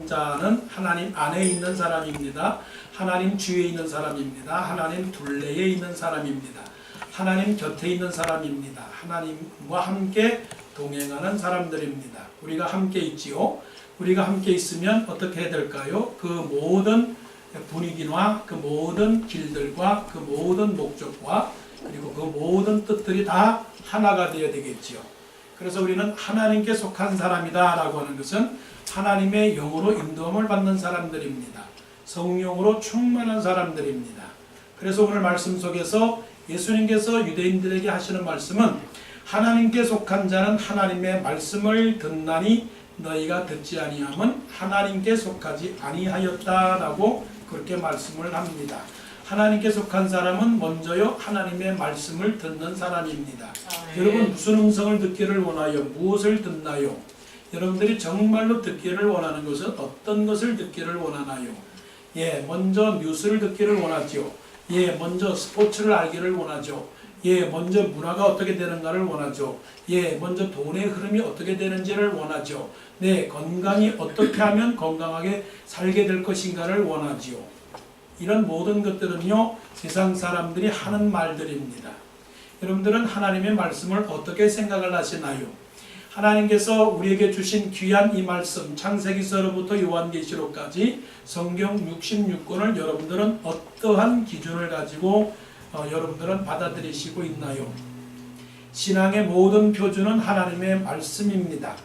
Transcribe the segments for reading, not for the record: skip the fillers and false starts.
자는 하나님 안에 있는 사람입니다. 하나님 주위에 있는 사람입니다. 하나님 둘레에 있는 사람입니다. 하나님 곁에 있는 사람입니다. 하나님과 함께 동행하는 사람들입니다. 우리가 함께 있지요. 우리가 함께 있으면 어떻게 해야 될까요? 그 모든 분위기와 그 모든 길들과 그 모든 목적과 그리고 그 모든 뜻들이 다 하나가 되어야 되겠지요. 그래서 우리는 하나님께 속한 사람이다 라고 하는 것은 하나님의 영으로 인도함을 받는 사람들입니다. 성령으로 충만한 사람들입니다. 그래서 오늘 말씀 속에서 예수님께서 유대인들에게 하시는 말씀은 하나님께 속한 자는 하나님의 말씀을 듣나니 너희가 듣지 아니함은 하나님께 속하지 아니하였다라고 그렇게 말씀을 합니다. 하나님께 속한 사람은 먼저요 하나님의 말씀을 듣는 사람입니다. 여러분 무슨 음성을 듣기를 원하여 무엇을 듣나요? 여러분들이 정말로 듣기를 원하는 것은 어떤 것을 듣기를 원하나요? 먼저 뉴스를 듣기를 원하죠. 먼저 스포츠를 알기를 원하죠. 먼저 문화가 어떻게 되는가를 원하죠. 먼저 돈의 흐름이 어떻게 되는지를 원하죠. 건강이 어떻게 하면 건강하게 살게 될 것인가를 원하지요. 이런 모든 것들은요 세상 사람들이 하는 말들입니다. 여러분들은 하나님의 말씀을 어떻게 생각을 하시나요? 하나님께서 우리에게 주신 귀한 이 말씀 창세기서로부터 요한계시록까지 성경 66권을 여러분들은 어떠한 기준을 가지고 여러분들은 받아들이시고 있나요? 신앙의 모든 표준은 하나님의 말씀입니다.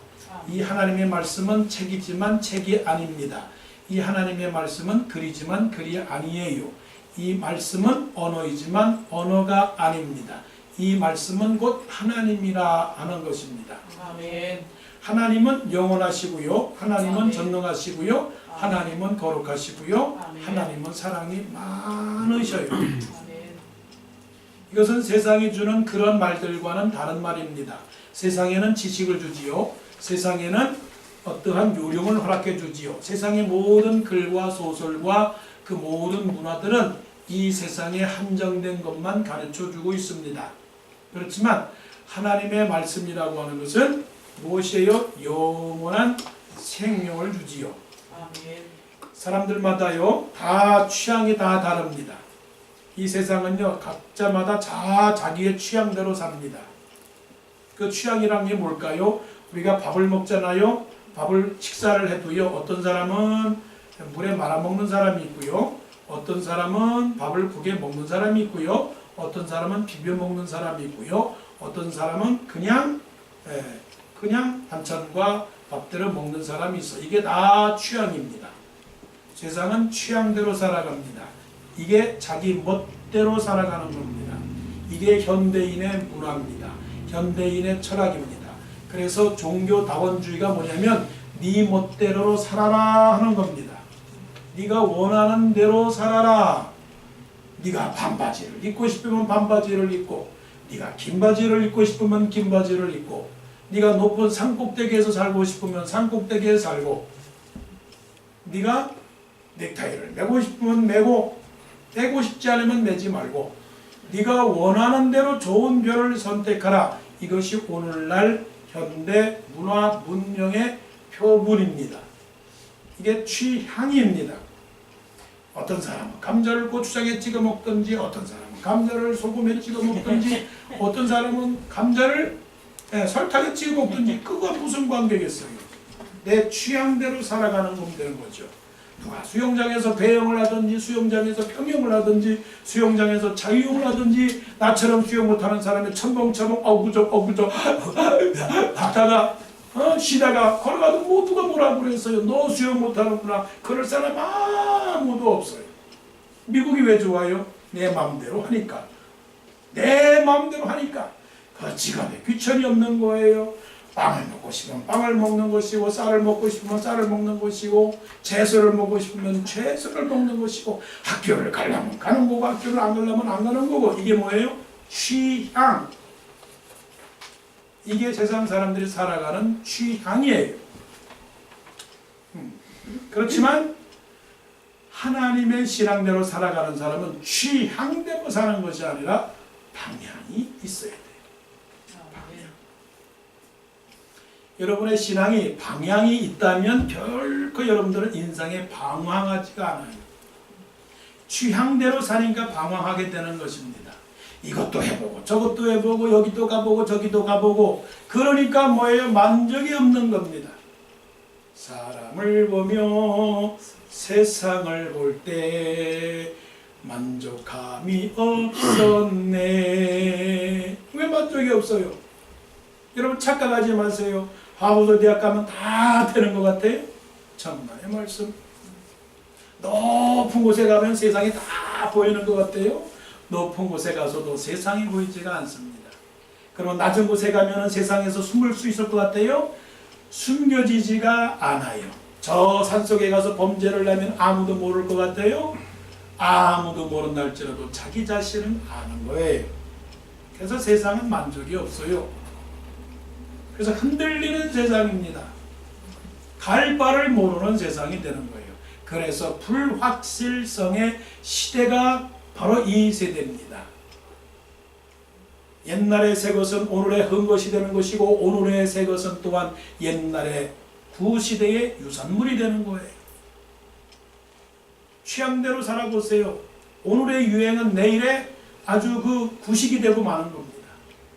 이 하나님의 말씀은 책이지만 책이 아닙니다. 이 하나님의 말씀은 글이지만 글이 아니에요. 이 말씀은 언어이지만 언어가 아닙니다. 이 말씀은 곧 하나님이라 하는 것입니다. 아멘. 하나님은 영원하시고요. 하나님은 아멘. 전능하시고요. 아멘. 하나님은 거룩하시고요. 아멘. 하나님은 사랑이 많으셔요. 아멘. 이것은 세상이 주는 그런 말들과는 다른 말입니다. 세상에는 지식을 주지요. 세상에는 어떠한 요령을 허락해 주지요. 세상의 모든 글과 소설과 그 모든 문화들은 이 세상에 한정된 것만 가르쳐 주고 있습니다. 그렇지만 하나님의 말씀이라고 하는 것은 무엇이에요? 영원한 생명을 주지요. 아멘. 사람들마다요 다 취향이 다 다릅니다. 이 세상은요 각자마다 자기의 취향대로 삽니다. 그 취향이란 게 뭘까요? 우리가 밥을 먹잖아요. 밥을 식사를 해도요 어떤 사람은 물에 말아 먹는 사람이 있고요. 어떤 사람은 밥을 국에 먹는 사람이 있고요. 어떤 사람은 비벼 먹는 사람이 있고요. 어떤 사람은 그냥 반찬과 밥대로 먹는 사람이 있어. 이게 다 취향입니다. 세상은 취향대로 살아갑니다. 이게 자기 멋대로 살아가는 겁니다. 이게 현대인의 문화입니다. 현대인의 철학입니다. 그래서 종교다원주의가 뭐냐면 네 멋대로 살아라 하는 겁니다. 네가 원하는 대로 살아라. 네가 반바지를 입고 싶으면 반바지를 입고, 네가 긴 바지를 입고 싶으면 긴 바지를 입고, 네가 높은 산꼭대기에서 살고 싶으면 산꼭대기에 살고, 네가 넥타이를 매고 싶으면 매고, 매고 싶지 않으면 매지 말고, 네가 원하는 대로 좋은 별을 선택하라. 이것이 오늘날 현대 문화 문명의 표본입니다. 이게 취향입니다. 어떤 사람은 감자를 고추장에 찍어 먹든지, 어떤 사람은 감자를 소금에 찍어 먹든지, 어떤 사람은 감자를 설탕에 찍어 먹든지, 그거 무슨 관계겠어요? 내 취향대로 살아가는 건 되는 거죠. 누가 수영장에서 배영을 하든지, 수영장에서 평영을 하든지, 수영장에서 자유형을 하든지, 나처럼 수영 못하는 사람이 첨벙첨벙 어구적 하다가 쉬다가 걸어가도 모두가 뭐라 그랬어요. 너 수영 못하는구나. 그럴 사람 아무도 없어요. 미국이 왜 좋아요? 내 마음대로 하니까. 내 마음대로 하니까. 그 지갑에 귀천이 없는 거예요. 빵을 먹고 싶으면 빵을 먹는 것이고, 쌀을 먹고 싶으면 쌀을 먹는 것이고, 채소를 먹고 싶으면 채소를 먹는 것이고, 학교를 가려면 가는 거고, 학교를 안 가려면 안 가는 거고. 이게 뭐예요? 취향. 이게 세상 사람들이 살아가는 취향이에요. 그렇지만 하나님의 신앙대로 살아가는 사람은 취향대로 사는 것이 아니라 방향이 있어야 돼요. 방향. 여러분의 신앙이 방향이 있다면 결코 여러분들은 인생에 방황하지가 않아요. 취향대로 사니까 방황하게 되는 것입니다. 이것도 해보고 저것도 해보고 여기도 가보고 저기도 가보고 그러니까 뭐예요? 만족이 없는 겁니다. 사람을 보며 세상을 볼 때 만족함이 없었네. 왜 만족이 없어요? 여러분 착각하지 마세요. 하버드 대학 가면 다 되는 것 같아요? 천만의 말씀. 높은 곳에 가면 세상이 다 보이는 것 같아요? 높은 곳에 가서도 세상이 보이지가 않습니다. 그럼 낮은 곳에 가면 세상에서 숨을 수 있을 것 같아요? 숨겨지지가 않아요. 저 산속에 가서 범죄를 하면 아무도 모를 것 같아요? 아무도 모른다 할지라도 자기 자신은 아는 거예요. 그래서 세상은 만족이 없어요. 그래서 흔들리는 세상입니다. 갈 바를 모르는 세상이 되는 거예요. 그래서 불확실성의 시대가 바로 이 세대입니다. 옛날의 새 것은 오늘의 흠것이 되는 것이고 오늘의 새 것은 또한 옛날의 구시대의 유산물이 되는 거예요. 취향대로 살아보세요. 오늘의 유행은 내일의 아주 그 구식이 되고 마는 겁니다.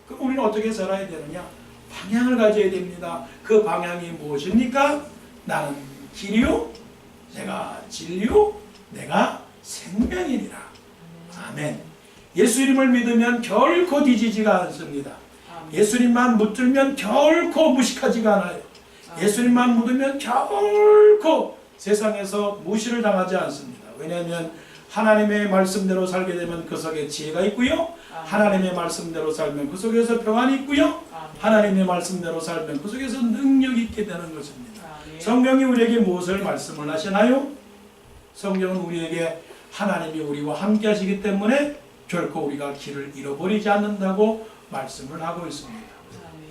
그럼 우리는 어떻게 살아야 되느냐? 방향을 가져야 됩니다. 그 방향이 무엇입니까? 나는 길이요, 내가 진리요, 내가 생명이니라. 아멘. 예수님을 믿으면 결코 뒤지지가 않습니다. 예수님만 붙들면 결코 무식하지가 않아요. 예수님만 믿으면 결코 세상에서 무시를 당하지 않습니다. 왜냐하면 하나님의 말씀대로 살게 되면 그 속에 지혜가 있고요. 하나님의 말씀대로 살면 그 속에서 평안이 있고요. 하나님의 말씀대로 살면 그 속에서 능력이 있게 되는 것입니다. 성경이 우리에게 무엇을 말씀을 하시나요? 성경은 우리에게 하나님이 우리와 함께 하시기 때문에 결코 우리가 길을 잃어버리지 않는다고 말씀을 하고 있습니다.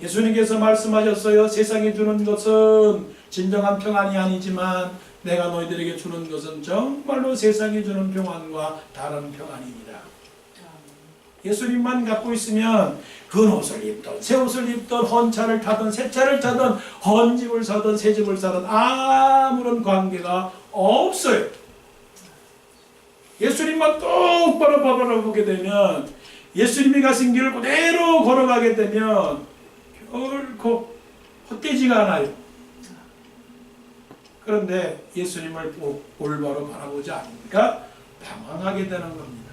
예수님께서 말씀하셨어요. 세상이 주는 것은 진정한 평안이 아니지만 내가 너희들에게 주는 것은 정말로 세상이 주는 평안과 다른 평안입니다. 예수님만 갖고 있으면 그 옷을 입던 새 옷을 입던 헌차를 타던 새 차를 타던 헌 집을 사던 새 집을 사던 아무런 관계가 없어요. 예수님만 똑바로 바라보게 되면 예수님이 가신 길을 그대로 걸어가게 되면 결코 헛되지가 않아요. 그런데 예수님을 올바로 바라보지 않으니까 방황하게 되는 겁니다.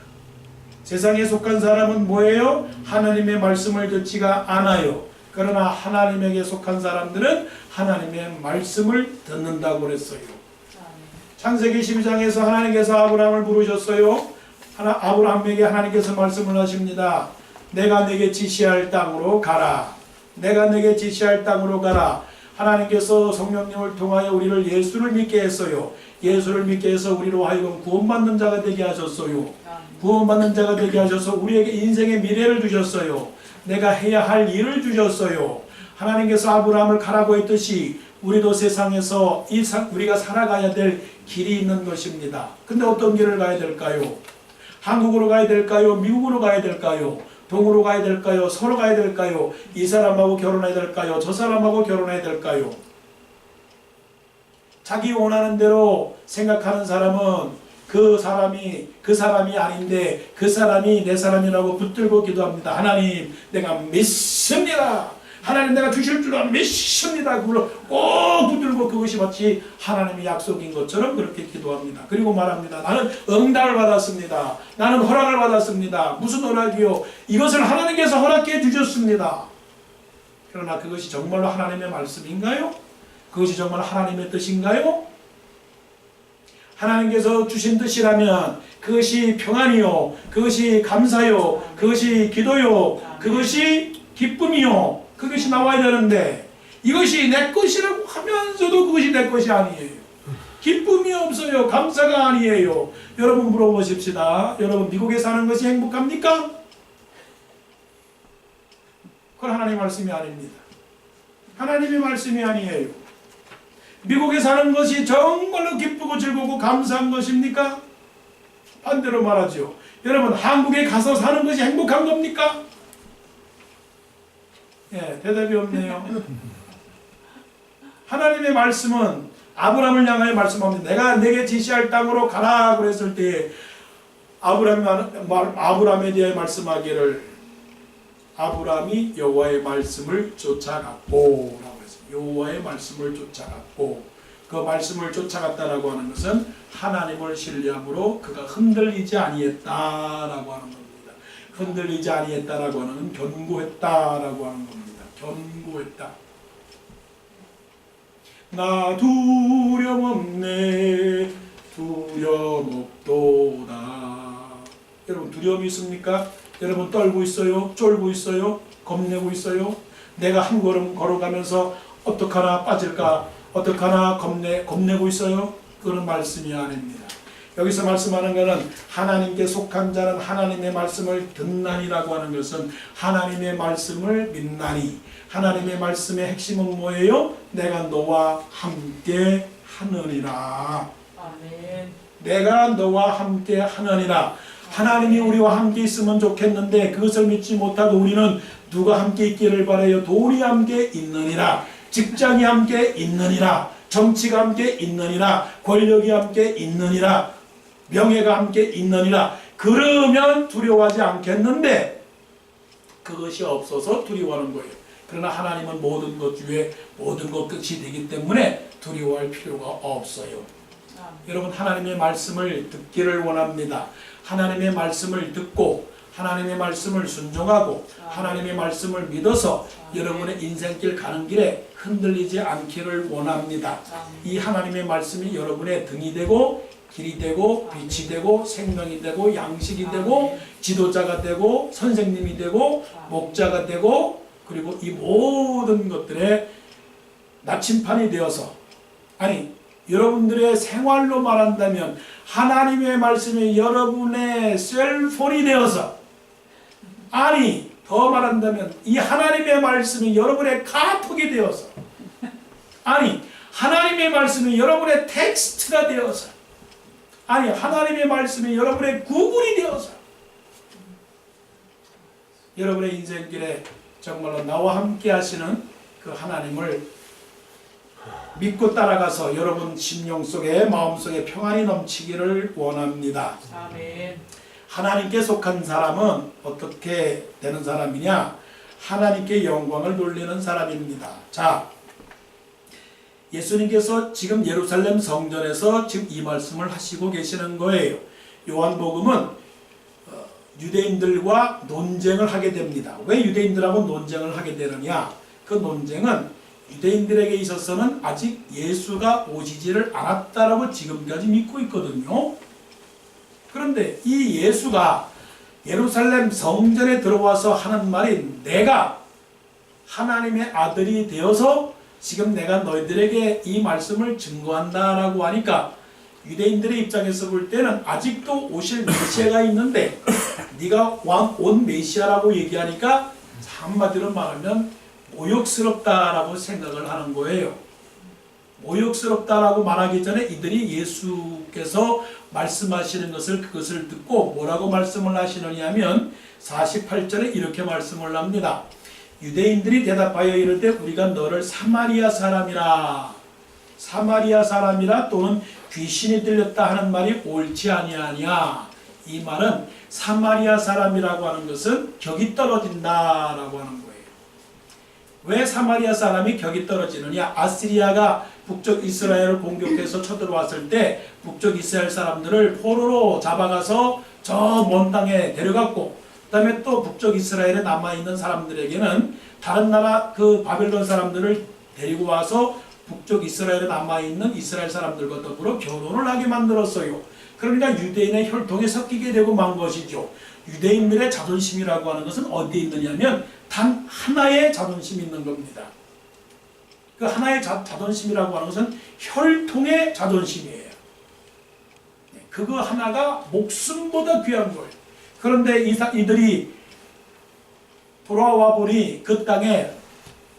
세상에 속한 사람은 뭐예요? 하나님의 말씀을 듣지가 않아요. 그러나 하나님에게 속한 사람들은 하나님의 말씀을 듣는다고 그랬어요. 창세기 12장에서 하나님께서 아브라함을 부르셨어요. 아브라함에게 하나님께서 말씀을 하십니다. 내가 내게 지시할 땅으로 가라. 내가 내게 지시할 땅으로 가라. 하나님께서 성령님을 통하여 우리를 예수를 믿게 했어요. 예수를 믿게 해서 우리로 하여금 구원받는 자가 되게 하셨어요. 구원받는 자가 되게 하셔서 우리에게 인생의 미래를 주셨어요. 내가 해야 할 일을 주셨어요. 하나님께서 아브라함을 가라고 했듯이 우리도 세상에서 우리가 살아가야 될 길이 있는 것입니다. 근데 어떤 길을 가야 될까요? 한국으로 가야 될까요? 미국으로 가야 될까요? 동으로 가야 될까요? 서로 가야 될까요? 이 사람하고 결혼해야 될까요? 저 사람하고 결혼해야 될까요? 자기 원하는 대로 생각하는 사람은 그 사람이 아닌데 그 사람이 내 사람이라고 붙들고 기도합니다. 하나님, 내가 믿습니다. 하나님, 내가 주실 줄 믿습니다. 그걸로 꼭 붙들고 그것이 마치 하나님의 약속인 것처럼 그렇게 기도합니다. 그리고 말합니다. 나는 응답을 받았습니다. 나는 허락을 받았습니다. 무슨 허락이요? 이것을 하나님께서 허락해 주셨습니다. 그러나 그것이 정말로 하나님의 말씀인가요? 그것이 정말 하나님의 뜻인가요? 하나님께서 주신 뜻이라면 그것이 평안이요, 그것이 감사요, 그것이 기도요, 그것이 기쁨이요, 그것이 나와야 되는데 이것이 내 것이라고 하면서도 그것이 내 것이 아니에요. 기쁨이 없어요. 감사가 아니에요. 여러분 물어보십시다. 여러분 미국에 사는 것이 행복합니까? 그건 하나님의 말씀이 아닙니다. 하나님의 말씀이 아니에요. 미국에 사는 것이 정말로 기쁘고 즐겁고 감사한 것입니까? 반대로 말하죠. 여러분 한국에 가서 사는 것이 행복한 겁니까? 예, 대답이 없네요. 하나님의 말씀은 아브라함을 향하여 말씀합니다. 내가 내게 지시할 땅으로 가라 그랬을 때 아브라함에 대해 말씀하기를 아브라함이 여호와의 말씀을 쫓아갔고 라고 했어요. 여호와의 말씀을 쫓아갔고, 그 말씀을 쫓아갔다라고 하는 것은 하나님을 신뢰함으로 그가 흔들리지 아니했다라고 하는 겁니다. 흔들리지 아니했다라고 하는 건 견고했다라고 하는 겁니다. 견고했다. 나 두려움 없네 두려움 없도다. 여러분 두려움이 있습니까? 여러분 떨고 있어요? 쫄고 있어요? 겁내고 있어요? 내가 한 걸음 걸어가면서 어떡하나 빠질까? 어떡하나 겁내고 있어요? 그런 말씀이 아닙니다. 여기서 말씀하는 것은 하나님께 속한 자는 하나님의 말씀을 듣나니라고 하는 것은 하나님의 말씀을 믿나니, 하나님의 말씀의 핵심은 뭐예요? 내가 너와 함께 하느니라. 아멘. 내가 너와 함께 하느니라. 하나님이 우리와 함께 있으면 좋겠는데 그것을 믿지 못하고 우리는 누가 함께 있기를 바라요? 돌이 함께 있느니라. 직장이 함께 있느니라. 정치가 함께 있느니라. 권력이 함께 있느니라. 명예가 함께 있느니라. 그러면 두려워하지 않겠는데 그것이 없어서 두려워하는 거예요. 그러나 하나님은 모든 것 중에 모든 것 끝이 되기 때문에 두려워할 필요가 없어요. 여러분 하나님의 말씀을 듣기를 원합니다. 하나님의 말씀을 듣고 하나님의 말씀을 순종하고 하나님의 말씀을 믿어서 여러분의 인생길 가는 길에 흔들리지 않기를 원합니다. 이 하나님의 말씀이 여러분의 등이 되고 길이 되고 빛이 되고 생명이 되고 양식이 되고 지도자가 되고 선생님이 되고 목자가 되고 그리고 이 모든 것들의 나침판이 되어서, 아니 여러분들의 생활로 말한다면 하나님의 말씀이 여러분의 셀폰이 되어서, 아니 더 말한다면 이 하나님의 말씀이 여러분의 카톡이 되어서, 아니 하나님의 말씀이 여러분의 텍스트가 되어서, 아니 하나님의 말씀이 여러분의 구글이 되어서 여러분의 인생길에 정말로 나와 함께 하시는 그 하나님을 믿고 따라가서 여러분 심령 속에 마음 속에 평안이 넘치기를 원합니다. 아멘. 하나님께 속한 사람은 어떻게 되는 사람이냐? 하나님께 영광을 돌리는 사람입니다. 자, 예수님께서 지금 예루살렘 성전에서 지금 이 말씀을 하시고 계시는 거예요. 요한복음은 유대인들과 논쟁을 하게 됩니다. 왜 유대인들하고 논쟁을 하게 되느냐? 그 논쟁은 유대인들에게 있어서는 아직 예수가 오시지를 않았다라고 지금까지 믿고 있거든요. 그런데 이 예수가 예루살렘 성전에 들어와서 하는 말이 내가 하나님의 아들이 되어서 지금 내가 너희들에게 이 말씀을 증거한다라고 하니까 유대인들의 입장에서 볼 때는 아직도 오실 메시아가 있는데 네가 온 메시아라고 얘기하니까 한마디로 말하면 모욕스럽다라고 생각을 하는 거예요. 모욕스럽다라고 말하기 전에 이들이 예수께서 말씀하시는 그것을 듣고 뭐라고 말씀을 하시느냐 하면 48절에 이렇게 말씀을 합니다. 유대인들이 대답하여 이르되 우리가 너를 사마리아 사람이라 또는 귀신이 들렸다 하는 말이 옳지 아니하냐. 이 말은 사마리아 사람이라고 하는 것은 격이 떨어진다라고 하는 거예요. 왜 사마리아 사람이 격이 떨어지느냐? 아시리아가 북쪽 이스라엘을 공격해서 쳐들어왔을 때 북쪽 이스라엘 사람들을 포로로 잡아가서 저 먼 땅에 데려갔고, 그 다음에 또 북쪽 이스라엘에 남아있는 사람들에게는 다른 나라 그 바벨론 사람들을 데리고 와서 북쪽 이스라엘에 남아있는 이스라엘 사람들과 더불어 결혼을 하게 만들었어요. 그러니까 유대인의 혈통에 섞이게 되고 만 것이죠. 유대인들의 자존심이라고 하는 것은 어디에 있느냐면 단 하나의 자존심이 있는 겁니다. 그 하나의 자존심이라고 하는 것은 혈통의 자존심이에요. 그거 하나가 목숨보다 귀한 거예요. 그런데 이들이 돌아와 보니 그 땅에,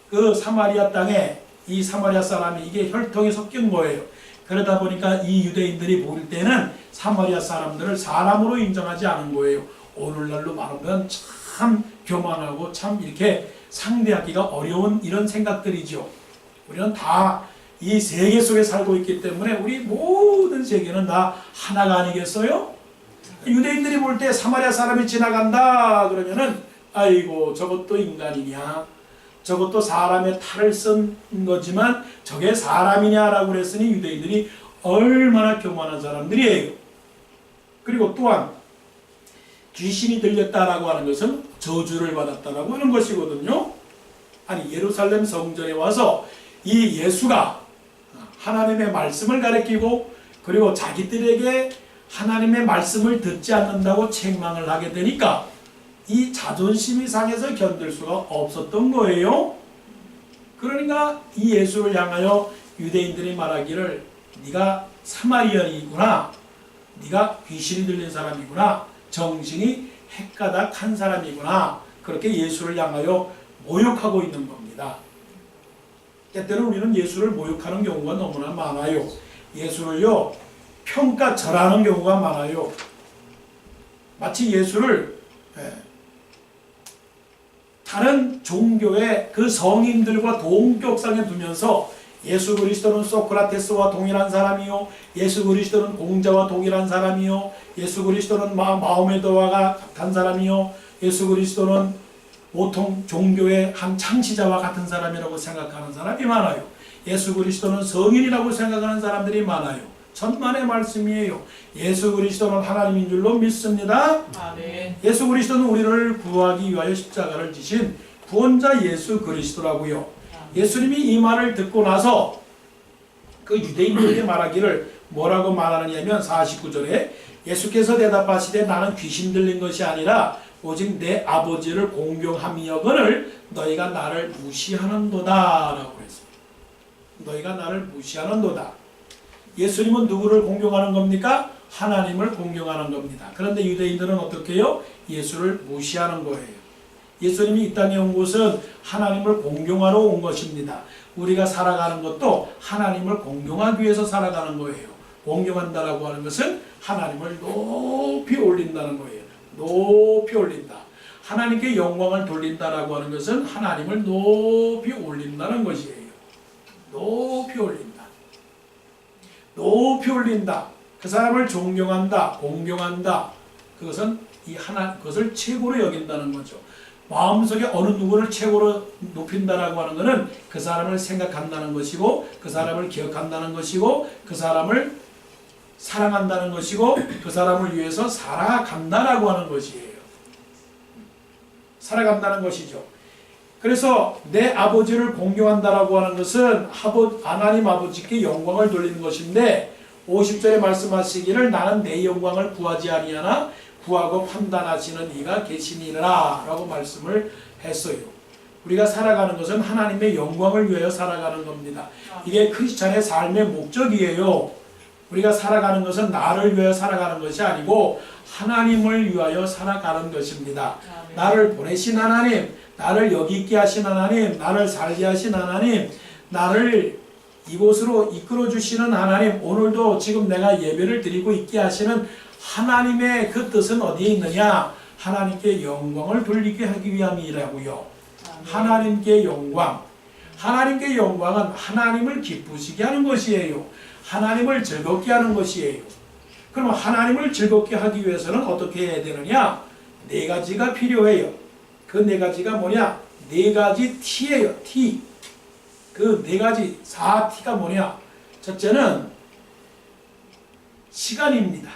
그 사마리아 땅에 이 사마리아 사람이 이게 혈통에 섞인 거예요. 그러다 보니까 이 유대인들이 볼 때는 사마리아 사람들을 사람으로 인정하지 않은 거예요. 오늘날로 말하면 참 교만하고 참 이렇게 상대하기가 어려운 이런 생각들이죠. 우리는 다 이 세계 속에 살고 있기 때문에 우리 모든 세계는 다 하나가 아니겠어요? 유대인들이 볼 때 사마리아 사람이 지나간다 그러면은 아이고 저것도 인간이냐, 저것도 사람의 탈을 쓴 거지만 저게 사람이냐라고 그랬으니 유대인들이 얼마나 교만한 사람들이에요. 그리고 또한 귀신이 들렸다라고 하는 것은 저주를 받았다라고 하는 것이거든요. 아니 예루살렘 성전에 와서 이 예수가 하나님의 말씀을 가르치고 그리고 자기들에게 하나님의 말씀을 듣지 않는다고 책망을 하게 되니까 이 자존심이 상해서 견딜 수가 없었던 거예요. 그러니까 이 예수를 향하여 유대인들이 말하기를 네가 사마리아인이구나, 네가 귀신이 들린 사람이구나, 정신이 헷가닥한 사람이구나, 그렇게 예수를 향하여 모욕하고 있는 겁니다. 때때로 우리는 예수를 모욕하는 경우가 너무나 많아요. 예수를요 평가절하는 경우가 많아요. 마치 예수를 다른 종교의 그 성인들과 동격상에 두면서 예수 그리스도는 소크라테스와 동일한 사람이요, 예수 그리스도는 공자와 동일한 사람이요, 예수 그리스도는 마호메도와 같은 사람이요, 예수 그리스도는 보통 종교의 한 창시자와 같은 사람이라고 생각하는 사람이 많아요. 예수 그리스도는 성인이라고 생각하는 사람들이 많아요. 천만의 말씀이에요. 예수 그리스도는 하나님인 줄로 믿습니다. 아멘. 예수 그리스도는 우리를 구하기 위하여 십자가를 지신 구원자 예수 그리스도라고요. 예수님이 이 말을 듣고 나서 그 유대인들에게 말하기를 뭐라고 말하느냐면 49절에 예수께서 대답하시되 나는 귀신 들린 것이 아니라 오직 내 아버지를 공경함이여거늘 너희가 나를 무시하는도다 라고 했습니다. 너희가 나를 무시하는도다. 예수님은 누구를 공경하는 겁니까? 하나님을 공경하는 겁니다. 그런데 유대인들은 어떻게 해요? 예수를 무시하는 거예요. 예수님이 이 땅에 온 것은 하나님을 공경하러 온 것입니다. 우리가 살아가는 것도 하나님을 공경하기 위해서 살아가는 거예요. 공경한다라고 하는 것은 하나님을 높이 올린다는 거예요. 높이 올린다. 하나님께 영광을 돌린다라고 하는 것은 하나님을 높이 올린다는 것이에요. 높이 올린다. 높이 올린다. 그 사람을 존경한다. 공경한다. 그것은 그것을 최고로 여긴다는 거죠. 마음속에 어느 누구를 최고로 높인다라고 하는 것은 그 사람을 생각한다는 것이고, 그 사람을 기억한다는 것이고, 그 사람을 사랑한다는 것이고, 그 사람을 위해서 살아간다라고 하는 것이에요. 살아간다는 것이죠. 그래서 내 아버지를 공경한다라고 하는 것은 하나님 아버지께 영광을 돌리는 것인데 50절에 말씀하시기를 나는 내 영광을 구하지 아니하나 구하고 판단하시는 이가 계시니라 라고 말씀을 했어요. 우리가 살아가는 것은 하나님의 영광을 위하여 살아가는 겁니다. 이게 크리스찬의 삶의 목적이에요. 우리가 살아가는 것은 나를 위하여 살아가는 것이 아니고 하나님을 위하여 살아가는 것입니다. 나를 보내신 하나님, 나를 여기 있게 하신 하나님, 나를 살게 하신 하나님, 나를 이곳으로 이끌어 주시는 하나님, 오늘도 지금 내가 예배를 드리고 있게 하시는 하나님의 그 뜻은 어디에 있느냐? 하나님께 영광을 돌리게 하기 위함이라고요. 하나님께 영광. 하나님께 영광은 하나님을 기쁘시게 하는 것이에요. 하나님을 즐겁게 하는 것이에요. 그럼 하나님을 즐겁게 하기 위해서는 어떻게 해야 되느냐? 네 가지가 필요해요. 그 네 가지가 뭐냐? 네 가지 T예요. T. 그 네 가지 4T가 뭐냐? 첫째는 시간입니다.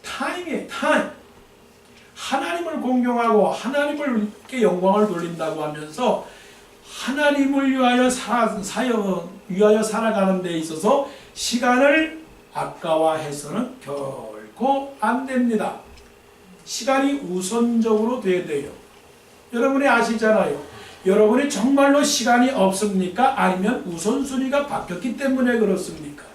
타임이에요. 타임. 하나님을 공경하고 하나님께 영광을 돌린다고 하면서 하나님을 위하여 살아가는 데 있어서 시간을 아까워해서는 결코 안 됩니다. 시간이 우선적으로 돼야 돼요. 여러분이 아시잖아요. 여러분이 정말로 시간이 없습니까? 아니면 우선순위가 바뀌었기 때문에 그렇습니까?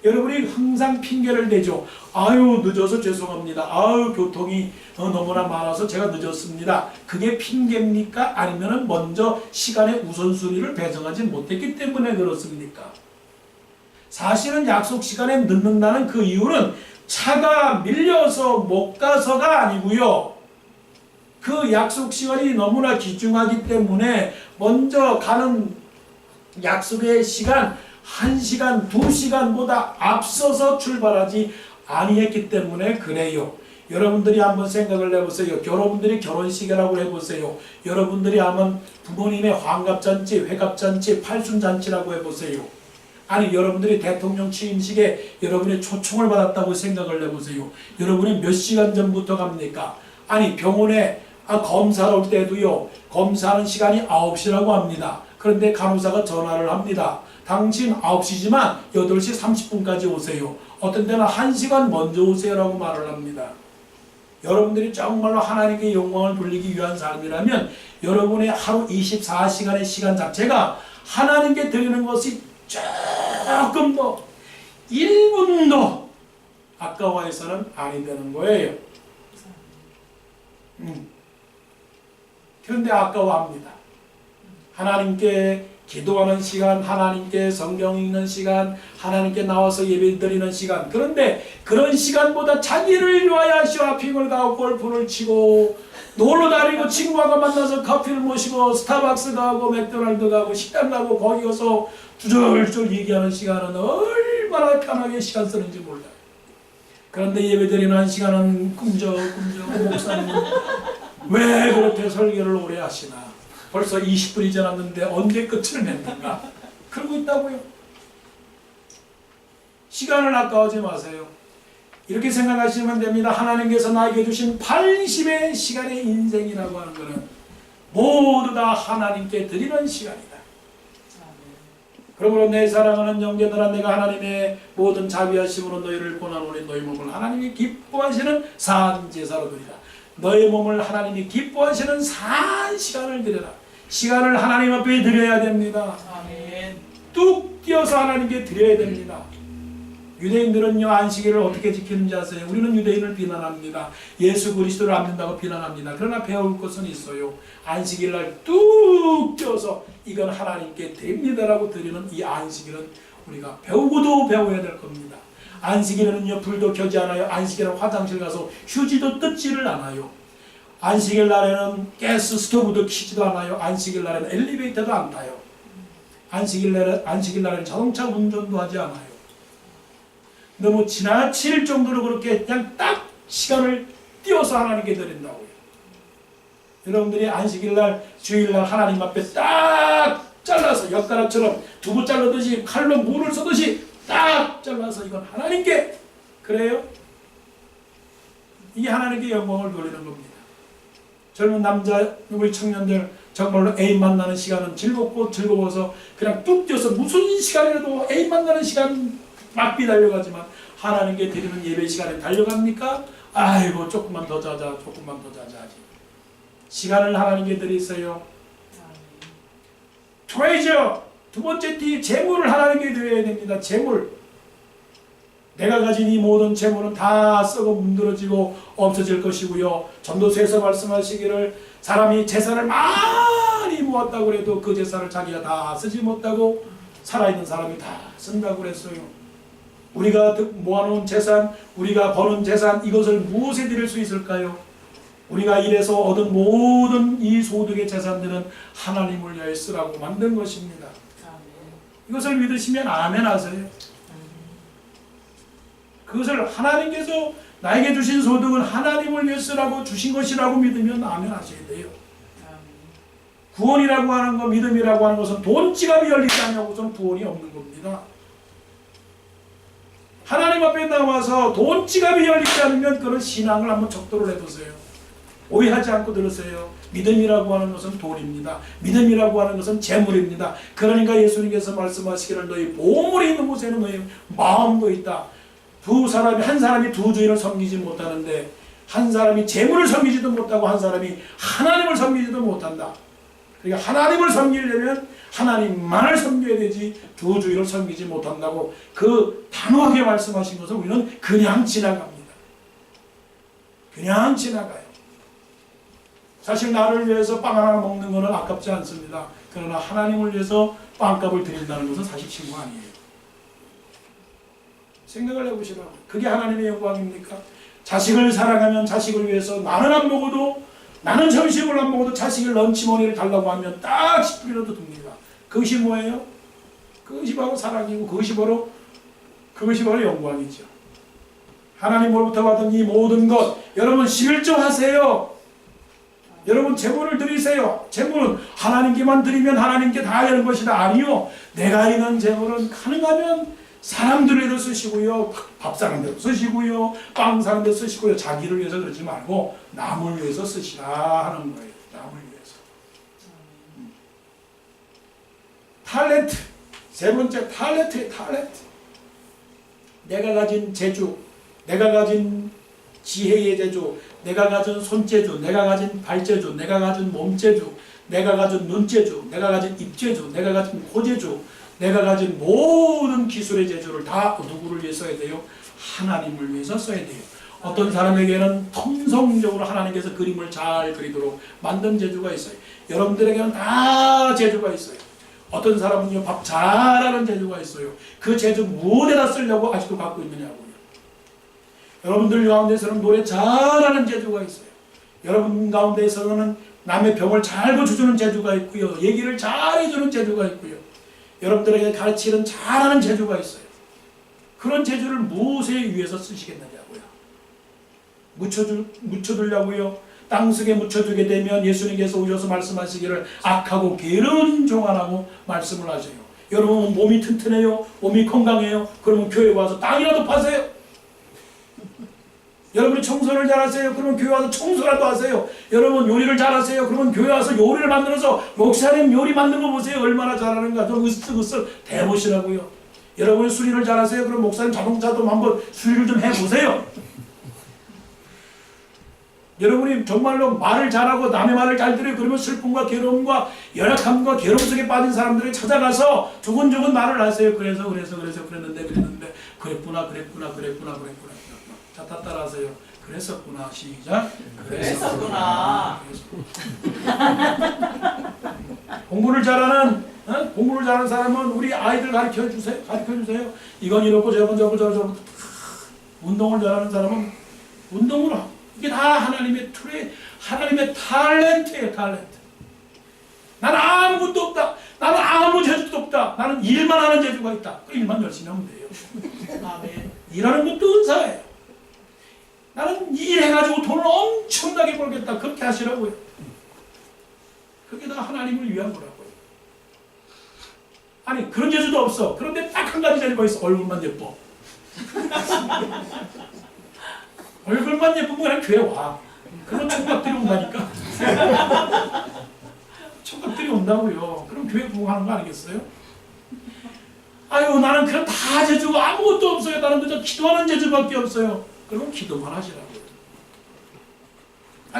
여러분이 항상 핑계를 대죠. 아유 늦어서 죄송합니다. 아유 교통이 너무나 많아서 제가 늦었습니다. 그게 핑계입니까? 아니면 먼저 시간의 우선순위를 배정하지 못했기 때문에 그렇습니까? 사실은 약속 시간에 늦는다는 그 이유는 차가 밀려서 못 가서가 아니고요. 그 약속 시간이 너무나 귀중하기 때문에 먼저 가는 약속의 시간 1시간, 2시간보다 앞서서 출발하지 아니했기 때문에 그래요. 여러분들이 한번 생각을 해보세요. 여러분들이 결혼식이라고 해보세요. 여러분들이 하면 부모님의 환갑잔치, 회갑잔치, 팔순잔치라고 해보세요. 아니 여러분들이 대통령 취임식에 여러분의 초청을 받았다고 생각을 해보세요. 여러분이 몇 시간 전부터 갑니까? 아니 병원에 검사를 올 때도요. 검사하는 시간이 9시라고 합니다. 그런데 간호사가 전화를 합니다. 당신 9시지만 8시 30분까지 오세요. 어떤 때는 1시간 먼저 오세요라고 말을 합니다. 여러분들이 정말로 하나님께 영광을 돌리기 위한 삶이라면 여러분의 하루 24시간의 시간 자체가 하나님께 드리는 것이 조금 더 1분도 아까워해서는 아니 되는 거예요. 그런데 아까워합니다. 하나님께 기도하는 시간, 하나님께 성경 읽는 시간, 하나님께 나와서 예배 드리는 시간. 그런데 그런 시간보다 자기를 위하여 쇼핑을 가고 골프를 치고 놀러 다니고 친구하고 만나서 커피를 마시고 스타벅스 가고 맥도날드 가고 식당 가고 거기 가서 주절주절 얘기하는 시간은 얼마나 편하게 시간 쓰는지 몰라요. 그런데 예배 드리는 한 시간은 꿈적꿈적 목사님 왜 그렇게 설교를 오래 하시나. 벌써 20분이 지났는데 언제 끝을 맺는가? 그러고 있다고요. 시간을 아까워하지 마세요. 이렇게 생각하시면 됩니다. 하나님께서 나에게 주신 80의 시간의 인생이라고 하는 것은 모두 다 하나님께 드리는 시간이다. 그러므로 내 사랑하는 형제들아, 내가 하나님의 모든 자비하심으로 너희를 고난오니 너희 몸을 하나님이 기뻐하시는 산 제사로 드리라. 너희 몸을 하나님이 기뻐하시는 산 시간을 드려라. 시간을 하나님 앞에 드려야 됩니다. 아멘. 뚝 띄어서 하나님께 드려야 됩니다. 유대인들은요 안식일을 어떻게 지키는지 아세요? 우리는 유대인을 비난합니다. 예수 그리스도를 안 믿는다고 비난합니다. 그러나 배울 것은 있어요. 안식일날 뚝 띄어서 이건 하나님께 드립니다라고 드리는 이 안식일은 우리가 배우고도 배워야 될 겁니다. 안식일에는요 불도 켜지 않아요. 안식일은 화장실 가서 휴지도 뜯지를 않아요. 안식일 날에는 가스 스토브도 켜지도 않아요. 안식일 날에는 엘리베이터도 안 타요. 안식일 날에는 자동차 운전도 하지 않아요. 너무 지나칠 정도로 그렇게 그냥 딱 시간을 띄워서 하나님께 드린다고요. 여러분들이 안식일날 주일날 하나님 앞에 딱 잘라서 엿가락처럼 두부 자르듯이 칼로 물을 쏘듯이 딱 잘라서 이건 하나님께 그래요? 이게 하나님께 영광을 돌리는 겁니다. 젊은 남자 우리 청년들 정말로 애인 만나는 시간은 즐거워서 그냥 뚝 뛰어서 무슨 시간이라도 애인 만나는 시간 막비 달려가지만 하나님께 드리는 예배 시간에 달려갑니까? 아이고 조금만 더 자자 하지. 시간을 하나님께 드리세요. 트레저 두 번째 띠 재물을 하나님께 드려야 됩니다. 재물. 내가 가진 이 모든 재물은 다 썩어 문드러지고 없어질 것이고요. 전도서에서 말씀하시기를 사람이 재산을 많이 모았다고 해도 그 재산을 자기가 다 쓰지 못하고 살아있는 사람이 다 쓴다고 그랬어요. 우리가 모아놓은 재산, 우리가 버는 재산 이것을 무엇에 드릴 수 있을까요? 우리가 일해서 얻은 모든 이 소득의 재산들은 하나님을 위하여 쓰라고 만든 것입니다. 이것을 믿으시면 아멘 하세요. 그것을 하나님께서 나에게 주신 소득은 하나님을 위해 쓰라고 주신 것이라고 믿으면 아멘 하셔야 돼요. 구원이라고 하는 것, 믿음이라고 하는 것은 돈 지갑이 열리지 않냐고서는 구원이 없는 겁니다. 하나님 앞에 나와서 돈 지갑이 열리지 않으면 그런 신앙을 한번 적도를 해보세요. 오해하지 않고 들으세요. 믿음이라고 하는 것은 돈입니다. 믿음이라고 하는 것은 재물입니다. 그러니까 예수님께서 말씀하시기를 너희 보물이 있는 곳에는 너희 마음도 있다. 한 사람이 두 주인을 섬기지 못하는데 한 사람이 재물을 섬기지도 못하고 한 사람이 하나님을 섬기지도 못한다. 그러니까 하나님을 섬기려면 하나님만을 섬겨야 되지 두 주인을 섬기지 못한다고 그 단호하게 말씀하신 것을 우리는 그냥 지나갑니다. 그냥 지나가요. 사실 나를 위해서 빵 하나 먹는 것은 아깝지 않습니다. 그러나 하나님을 위해서 빵값을 드린다는 것은 사실 친구 아니에요. 생각을 해보시라고. 그게 하나님의 영광입니까? 자식을 사랑하면 자식을 위해서 나는 안 먹어도 나는 점심을 안 먹어도 자식을 런치머니를 달라고 하면 딱 10분이라도 듭니다. 그것이 뭐예요? 그것이 바로 사랑이고 그것이 바로 영광이죠. 하나님으로부터 받은 이 모든 것, 여러분 11조 하세요. 여러분 제물을 드리세요. 제물은 하나님께만 드리면 하나님께 다 되는 것이다. 아니요. 내가 있는 제물은 가능하면 사람들에도 쓰시고요. 밥 사는 데도 쓰시고요. 빵 사는 데도 쓰시고요. 자기를 위해서 그러지 말고 남을 위해서 쓰시라 하는 거예요. 남을 위해서. 탤런트. 세 번째 탤런트의 탤런트. 내가 가진 재주, 내가 가진 지혜의 재주, 내가 가진 손재주, 내가 가진 발재주, 내가 가진 몸재주, 내가 가진 눈재주, 내가 가진 입재주, 내가 가진 코재주, 내가 가진 모든 기술의 재주를 다 누구를 위해 써야 돼요? 하나님을 위해서 써야 돼요. 어떤 사람에게는 통성적으로 하나님께서 그림을 잘 그리도록 만든 재주가 있어요. 여러분들에게는 다 재주가 있어요. 어떤 사람은요, 밥 잘하는 재주가 있어요. 그 재주 무엇에다 쓰려고 아직도 갖고 있느냐고요. 여러분들 가운데서는 노래 잘하는 재주가 있어요. 여러분 가운데서는 남의 병을 잘 고쳐주는 재주가 있고요. 얘기를 잘해주는 재주가 있고요. 여러분들에게 가르치는 잘하는 재주가 있어요. 그런 재주를 무엇에 위해서 쓰시겠느냐고요. 묻혀두려고요. 땅속에 묻혀두게 되면 예수님께서 오셔서 말씀하시기를 악하고 게으른 종아라고 말씀을 하세요. 여러분 몸이 튼튼해요. 몸이 건강해요. 그러면 교회 와서 땅이라도 파세요. 여러분이 청소를 잘하세요. 그러면 교회 와서 청소라도 하세요. 여러분 요리를 잘하세요. 그러면 교회 와서 요리를 만들어서 목사님 요리 만든 거 보세요. 얼마나 잘하는가. 좀 으쓱으쓱 대보시라고요. 여러분이 수리를 잘하세요. 그럼 목사님 자동차도 한번 수리를 좀 해보세요. 여러분이 정말로 말을 잘하고 남의 말을 잘 들어요. 그러면 슬픔과 괴로움과 연약함과 괴로움 속에 빠진 사람들을 찾아가서 조곤조곤 말을 하세요. 그래서 그랬는데 그랬구나. 자, 다 따라하세요. 그랬었구나. 시작. 그랬었구나. 공부를 잘하는 사람은 우리 아이들 가르쳐 주세요. 이건 이렇고 저건. 운동을 잘하는 사람은 운동으로 하고. 이게 다 하나님의 툴에, 하나님의 탤런트예요. 탤런트. 나는 아무것도 없다. 나는 아무 재주도 없다. 나는 일만 하는 재주가 있다. 그 일만 열심히 하면 돼요. 아멘. 일하는 것도 은사예요. 나는 일해가지고 돈을 엄청나게 벌겠다. 그렇게 하시라고요. 그게 다 하나님을 위한 거라고요. 아니 그런 재주도 없어. 그런데 딱 한 가지 재주가 있어. 얼굴만 예뻐. 얼굴만 예쁘면 그냥 교회 와. 그러면 총각들이 온다니까. 총각들이 온다고요. 그럼 교회 부흥하는 거 아니겠어요? 아유 나는 그런 다 재주가 아무것도 없어요. 나는 그저 기도하는 재주밖에 없어요. 그럼 기도만 하시라고요.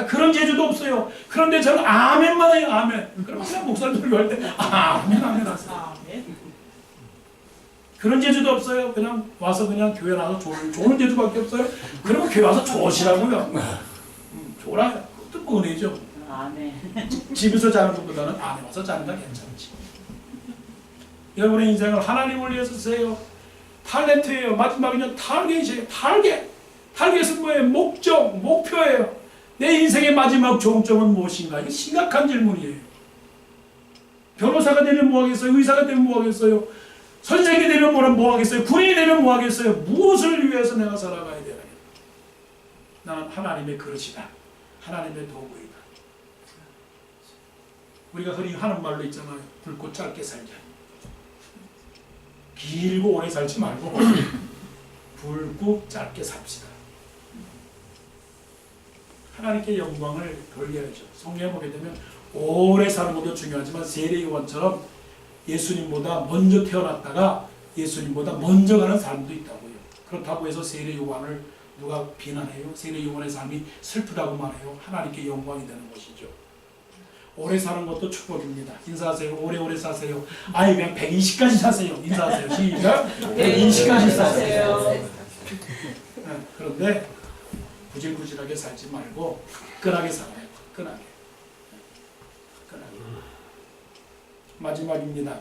그런 재주도 없어요. 그런데 저는 아멘만 해요. 아멘. 그러면 그냥 목사님 설교할 때 아멘 하세요. 그런 재주도 없어요. 그냥 와서 그냥 교회 나서 좋은 재주밖에 없어요. 그러면 교회 와서 좋으시라고요. 좋아요. 그것도 은혜죠. 아멘. 집에서 자는 것보다는 안에 와서 자는 게 괜찮지. 여러분의 인생을 하나님을 위해서 쓰세요. 탤런트예요. 마지막에는 타겟이에요. 타겟은 뭐예요? 목적, 목표예요. 내 인생의 마지막 종점은 무엇인가? 이게 심각한 질문이에요. 변호사가 되면 뭐 하겠어요? 의사가 되면 뭐 하겠어요? 선생이 되면 뭐 하겠어요? 군인이 되면 뭐 하겠어요? 무엇을 위해서 내가 살아가야 되나? 나는 하나님의 그릇이다. 하나님의 도구이다. 우리가 흔히 하는 말로 있잖아요. 굵고 짧게 살자. 길고 오래 살지 말고 굵고 짧게 삽시다. 하나님께 영광을 돌려야죠. 성경에 보게 되면 오래 사는 것도 중요하지만 세례 요한처럼 예수님보다 먼저 태어났다가 예수님보다 먼저 가는 사람도 있다고요. 그렇다고 해서 세례 요한을 누가 비난해요? 세례 요한의 삶이 슬프다고 말해요. 하나님께 영광이 되는 것이죠. 오래 사는 것도 축복입니다. 인사하세요. 오래오래 사세요. 아니 그냥 120까지 사세요. 인사하세요. 시작. 120까지 사세요. 네, 그런데 구질구질하게 살지 말고 끈하게 살아요. 끈하게. 마지막입니다.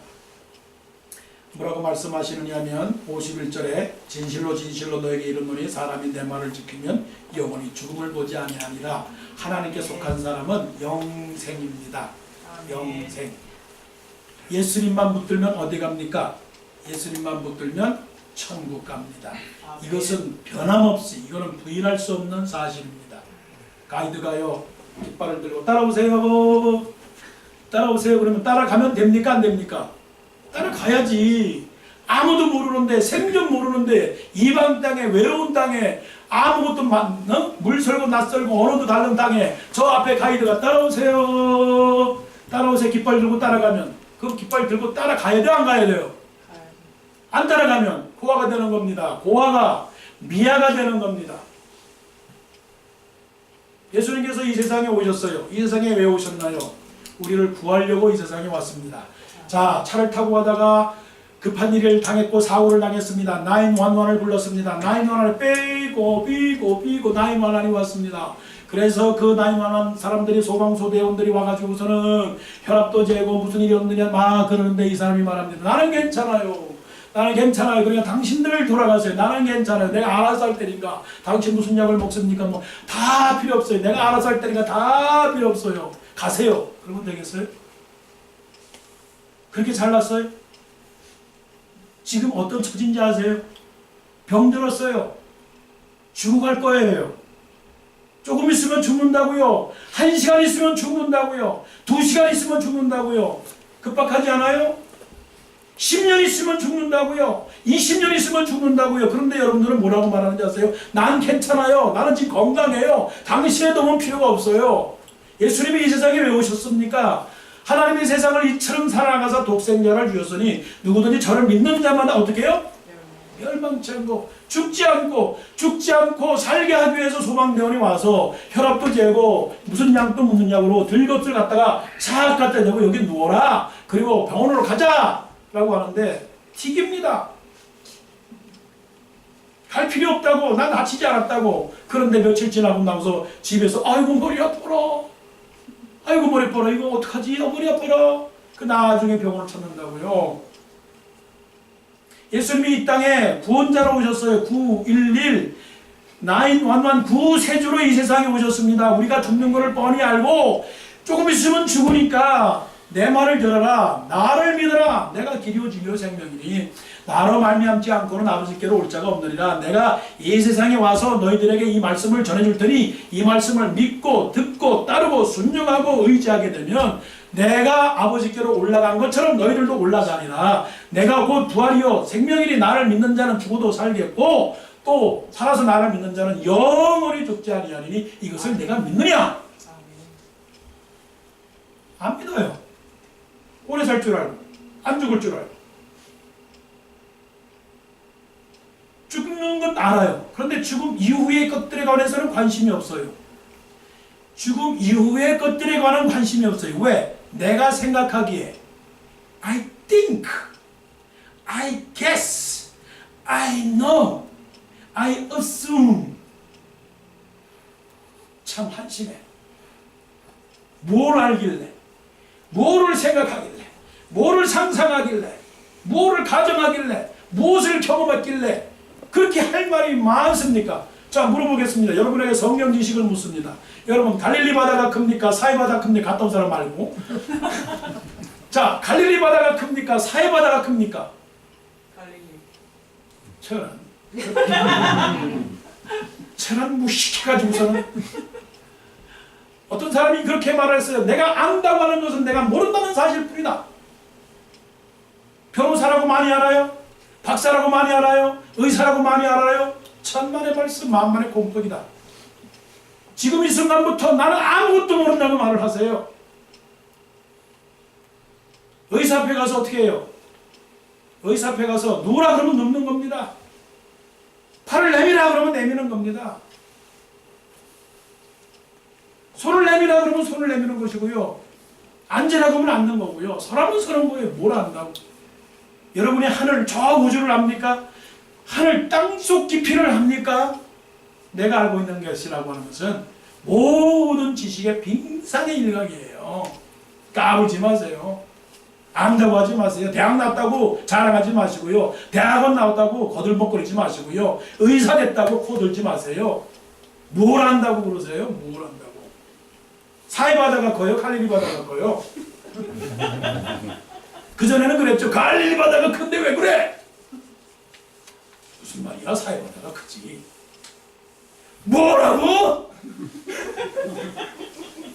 뭐라고 말씀하시느냐면 51절에 진실로 너에게 이르노니 사람이 내 말을 지키면 영원히 죽음을 보지 아니하니라. 하나님께 속한 사람은 영생입니다. 영생. 예수님만 붙들면 어디 갑니까? 예수님만 붙들면 천국 갑니다. 아멘. 이것은 변함없이 이거는 부인할 수 없는 사실입니다. 가이드가요 깃발을 들고 따라오세요. 따라오세요. 그러면 따라가면 됩니까? 안 됩니까? 따라가야지. 아무도 모르는데 생전 모르는데 이방 땅에 외로운 땅에 아무것도 물 설고 낯설고 언어도 다른 땅에 저 앞에 가이드가 따라오세요. 따라오세요. 깃발 들고 따라가면 그 깃발 들고 따라가야 돼요? 안 가야 돼요? 안 따라가면 고아가 되는 겁니다. 고아가 미아가 되는 겁니다. 예수님께서 이 세상에 오셨어요. 이 세상에 왜 오셨나요? 우리를 구하려고 이 세상에 왔습니다. 자, 차를 타고 가다가 급한 일을 당했고 사고를 당했습니다. 911을 불렀습니다. 911을 삐고 911이 왔습니다. 그래서 그 911 사람들이 소방소대원들이 와가지고서는 혈압도 재고 무슨 일이 없느냐 막 그러는데 이 사람이 말합니다. 나는 괜찮아요. 나는 괜찮아요. 그러니까 당신들 돌아가세요. 나는 괜찮아요. 내가 알아서 할 테니까. 당신 무슨 약을 먹습니까? 뭐 다 필요 없어요. 내가 알아서 할 테니까 다 필요 없어요. 가세요. 그러면 되겠어요? 그렇게 잘났어요? 지금 어떤 처진지 아세요? 병들었어요. 죽어갈 거예요. 조금 있으면 죽는다고요. 1시간 있으면 죽는다고요. 2시간 있으면 죽는다고요. 급박하지 않아요? 10년 있으면 죽는다고요. 20년 있으면 죽는다고요. 그런데 여러분들은 뭐라고 말하는지 아세요? 난 괜찮아요. 나는 지금 건강해요. 당신의 도움은 필요가 없어요. 예수님이 이 세상에 왜 오셨습니까? 하나님이 세상을 이처럼 사랑하사 독생자를 주셨으니 누구든지 저를 믿는 자마다 어떻게 해요? 멸망치 않고 죽지 않고 살게 하기 위해서 소방대원이 와서 혈압도 재고 무슨 약도 묻는 약으로 들것을 갖다가 싹 갖다 대고 여기 누워라. 그리고 병원으로 가자 라고 하는데 튀깁니다. 갈 필요 없다고. 난 다치지 않았다고. 그런데 며칠 지나고 나서 집에서 아이고 머리 아파라. 아이고 머리 아파라. 이거 어떡하지? 머리 아파라. 그 나중에 병원을 찾는다고요. 예수님이 이 땅에 구원자로 오셨어요. 911 구세주로 이 세상에 오셨습니다. 우리가 죽는 것을 뻔히 알고 조금 있으면 죽으니까 내 말을 들어라. 나를 믿어라. 내가 길이요 진리요 생명이니 나로 말미암지 않고는 아버지께로 올 자가 없느니라. 내가 이 세상에 와서 너희들에게 이 말씀을 전해줄 테니 이 말씀을 믿고 듣고 따르고 순종하고 의지하게 되면 내가 아버지께로 올라간 것처럼 너희들도 올라가니라. 내가 곧 부활이요 생명이니 나를 믿는 자는 죽어도 살겠고 또 살아서 나를 믿는 자는 영원히 죽지 아니하리니 이것을 내가 믿느냐? 안 믿어요. 오래 살 줄 알고 안 죽을 줄 알고 죽는 건 알아요. 그런데 죽음 이후의 것들에 관해서는 관심이 없어요. 죽음 이후의 것들에 관한 관심이 없어요. 왜? 내가 생각하기에 I think, I guess, I know, I assume. 참 한심해. 뭘 알길래, 뭐를 생각하길래, 뭐를 상상하길래, 뭐를 가정하길래, 무엇을 경험했길래 그렇게 할 말이 많습니까? 자, 물어보겠습니다. 여러분에게 성경 지식을 묻습니다. 여러분 갈릴리 바다가 큽니까? 사해 바다가 큽니까? 갔다 온 사람 말고. 자, 갈릴리 바다가 큽니까? 사해 바다가 큽니까? 갈릴리. 저는 무식해가지고서는 어떤 사람이 그렇게 말했어요. 내가 안다고 하는 것은 내가 모른다는 사실뿐이다. 변호사라고 많이 알아요? 박사라고 많이 알아요? 의사라고 많이 알아요? 천만의 말씀 만만의 공덕이다. 지금 이 순간부터 나는 아무것도 모른다고 말을 하세요. 의사 앞에 가서 어떻게 해요? 의사 앞에 가서 누우라 그러면 눕는 겁니다. 팔을 내밀라 그러면 내미는 겁니다. 손을 내밀라 그러면 손을 내미는 것이고요. 앉으라 그러면 앉는 거고요. 서라면 서는 거예요. 뭘 안다고. 여러분이 하늘 저 우주를 압니까? 하늘 땅속 깊이를 압니까? 내가 알고 있는 것이라고 하는 것은 모든 지식의 빙산의 일각이에요. 까불지 마세요. 안다고 하지 마세요. 대학 나왔다고 자랑하지 마시고요. 대학원 나왔다고 거들먹거리지 마시고요. 의사 됐다고 코들지 마세요. 뭘 안다고 그러세요? 뭘 안다고. 사해 바다가 커요? 갈릴리 바다가 커요? 그전에는 그랬죠. 갈릴리 바다가 큰데 왜 그래? 무슨 말이야? 사해 바다가 크지. 뭐라고?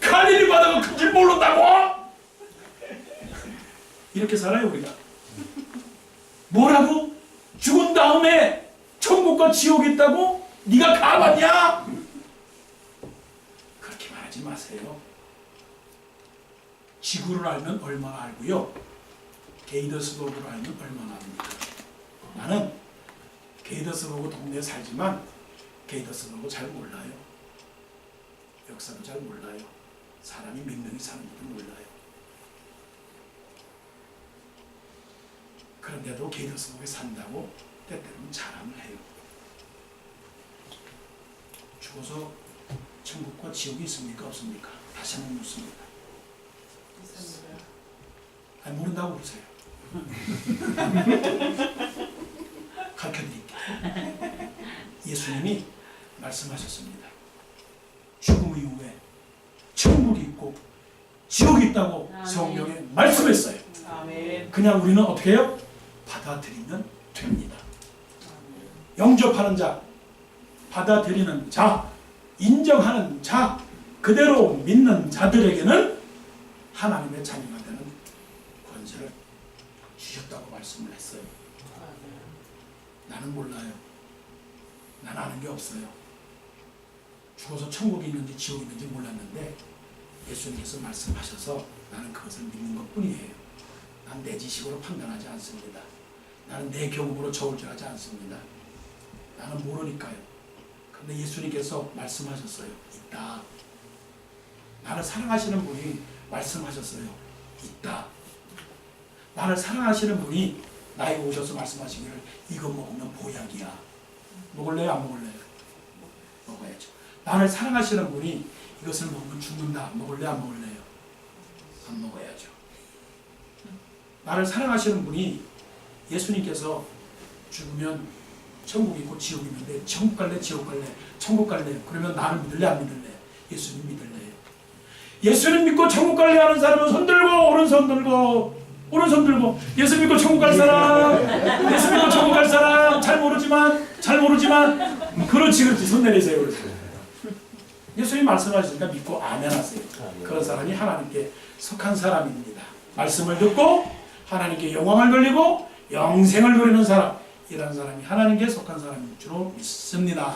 갈릴리 바다가 큰 줄 모른다고? 이렇게 살아요 우리가. 뭐라고? 죽은 다음에 천국과 지옥이 있다고? 네가 가봤냐? 그렇게 말하지 마세요. 지구를 알면 얼마나 알고요, 게이더스버그를 알면 얼마나 압니까? 나는 게이더스버그 동네에 살지만 게이더스버그 잘 몰라요. 역사도 잘 몰라요. 사람이 몇 명이 사는지도 몰라요. 그런데도 게이더스버그에 산다고 때때로는 자랑을 해요. 죽어서 천국과 지옥이 있습니까? 없습니까? 다시 한번 묻습니다. 아니, 모른다고 그러세요. 가르쳐드릴게요. 예수님이 말씀하셨습니다. 죽음 이후에 천국이 있고 지옥이 있다고 성경에 말씀했어요. 아멘. 그냥 우리는 어떻게 해요? 받아들이면 됩니다. 영접하는 자, 받아들이는 자, 인정하는 자, 그대로 믿는 자들에게는 하나님의 자녀가 되는 권세를 주셨다고 말씀을 했어요. 나는 몰라요. 나는 아는 게 없어요. 죽어서 천국이 있는지 지옥이 있는지 몰랐는데 예수님께서 말씀하셔서 나는 그것을 믿는 것뿐이에요. 난 내 지식으로 판단하지 않습니다. 나는 내 경험으로 저울질하지 않습니다. 나는 모르니까요. 그런데 예수님께서 말씀하셨어요. 있다. 나를 사랑하시는 분이 말씀하셨어요. 있다. 나를 사랑하시는 분이 나에게 오셔서 말씀하시기를 이거 먹으면 보약이야. 먹을래요? 안 먹을래요? 먹어야죠. 나를 사랑하시는 분이 이것을 먹으면 죽는다. 먹을래요? 안 먹을래요? 안 먹어야죠. 나를 사랑하시는 분이 예수님께서 죽으면 천국이 있고 지옥이 있는데 천국 갈래? 지옥 갈래? 천국 갈래? 그러면 나를 믿을래? 안 믿을래? 예수님 믿을래요. 예수님 믿고 천국 갈래 하는 사람은 손 들고, 오른손 들고, 오른손 들고. 예수 믿고 천국 갈 사람, 예수 믿고 천국 갈 사람. 잘 모르지만 그렇지 손 내리세요. 그렇지. 예수님 말씀하시니까 믿고 아멘 하세요. 그런 사람이 하나님께 속한 사람입니다. 말씀을 듣고 하나님께 영광을 돌리고 영생을 누리는 사람, 이런 사람이 하나님께 속한 사람인 줄로 믿습니다.